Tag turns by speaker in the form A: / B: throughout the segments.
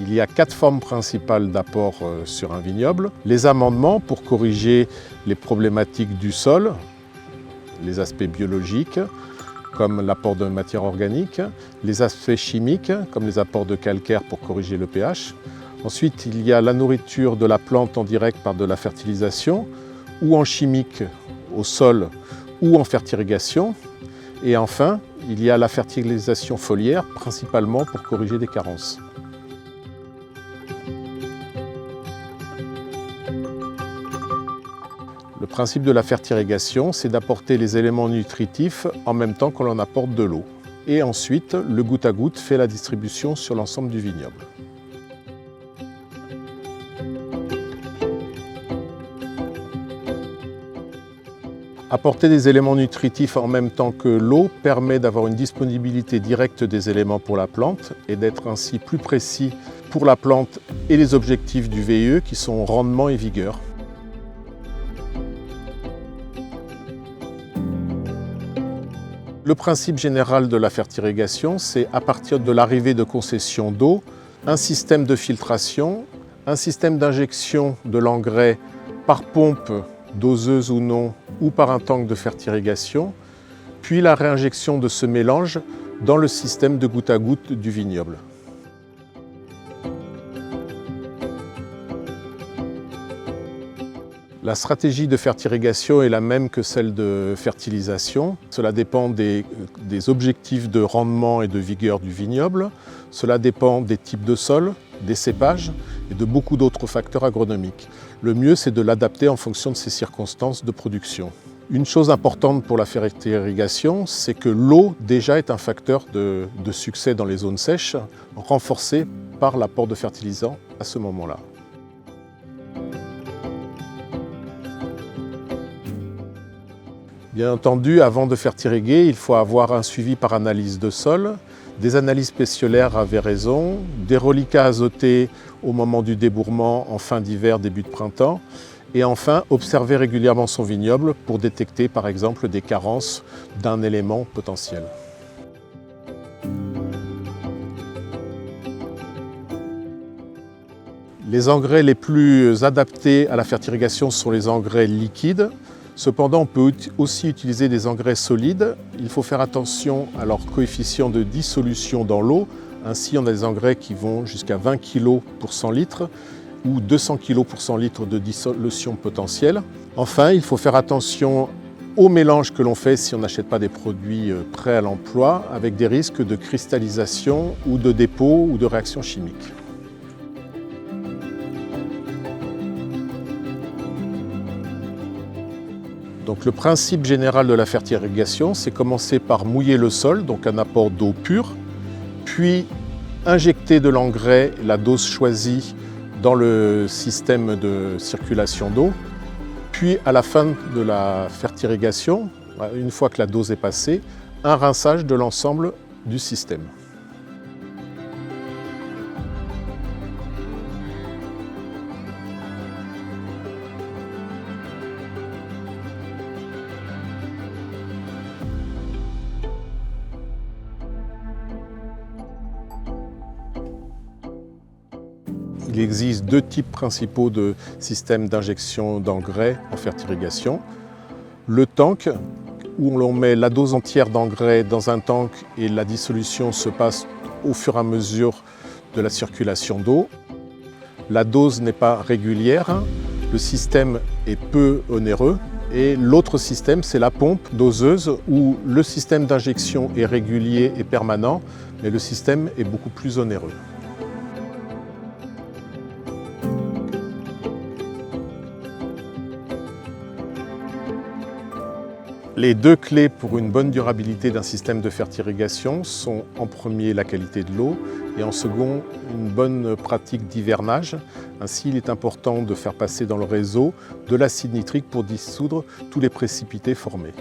A: Il y a 4 formes principales d'apport sur un vignoble. Les amendements pour corriger les problématiques du sol, les aspects biologiques, comme l'apport de matière organique, les aspects chimiques, comme les apports de calcaire pour corriger le pH. Ensuite, il y a la nourriture de la plante en direct par de la fertilisation, ou en chimique au sol, ou en fertirrigation. Et enfin, il y a la fertilisation foliaire, principalement pour corriger des carences. Le principe de la fertirrigation, c'est d'apporter les éléments nutritifs en même temps qu'on en apporte de l'eau. Et ensuite, le goutte à goutte fait la distribution sur l'ensemble du vignoble. Apporter des éléments nutritifs en même temps que l'eau permet d'avoir une disponibilité directe des éléments pour la plante et d'être ainsi plus précis pour la plante et les objectifs du VIE qui sont rendement et vigueur. Le principe général de la fertirrigation, c'est à partir de l'arrivée de concession d'eau, un système de filtration, un système d'injection de l'engrais par pompe, doseuse ou non, ou par un tank de fertirrigation, puis la réinjection de ce mélange dans le système de goutte à goutte du vignoble. La stratégie de fertirrigation est la même que celle de fertilisation. Cela dépend des objectifs de rendement et de vigueur du vignoble. Cela dépend des types de sol, des cépages et de beaucoup d'autres facteurs agronomiques. Le mieux, c'est de l'adapter en fonction de ses circonstances de production. Une chose importante pour la fertirrigation, c'est que l'eau déjà est un facteur de succès dans les zones sèches, renforcé par l'apport de fertilisants à ce moment-là. Bien entendu, avant de fertirriguer, il faut avoir un suivi par analyse de sol, des analyses pétiolaires à véraison, des reliquats azotés au moment du débourrement en fin d'hiver, début de printemps, et enfin observer régulièrement son vignoble pour détecter par exemple des carences d'un élément potentiel. Les engrais les plus adaptés à la fertirrigation sont les engrais liquides. Cependant, on peut aussi utiliser des engrais solides. Il faut faire attention à leur coefficient de dissolution dans l'eau. Ainsi, on a des engrais qui vont jusqu'à 20 kg pour 100 litres ou 200 kg pour 100 litres de dissolution potentielle. Enfin, il faut faire attention au mélange que l'on fait si on n'achète pas des produits prêts à l'emploi, avec des risques de cristallisation ou de dépôt ou de réaction chimique. Donc le principe général de la fertirrigation, c'est commencer par mouiller le sol, donc un apport d'eau pure, puis injecter de l'engrais, la dose choisie, dans le système de circulation d'eau, puis à la fin de la fertirrigation, une fois que la dose est passée, un rinçage de l'ensemble du système. Il existe 2 types principaux de systèmes d'injection d'engrais en fertirrigation. Le tank, où l'on met la dose entière d'engrais dans un tank et la dissolution se passe au fur et à mesure de la circulation d'eau. La dose n'est pas régulière, le système est peu onéreux. Et l'autre système, c'est la pompe doseuse, où le système d'injection est régulier et permanent, mais le système est beaucoup plus onéreux. Les 2 clés pour une bonne durabilité d'un système de fertirrigation sont en premier la qualité de l'eau et en second une bonne pratique d'hivernage. Ainsi, il est important de faire passer dans le réseau de l'acide nitrique pour dissoudre tous les précipités formés.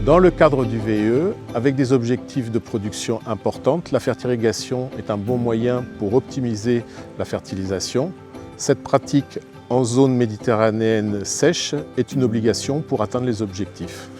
A: Dans le cadre du VE, avec des objectifs de production importantes, la fertirrigation est un bon moyen pour optimiser la fertilisation. Cette pratique en zone méditerranéenne sèche est une obligation pour atteindre les objectifs.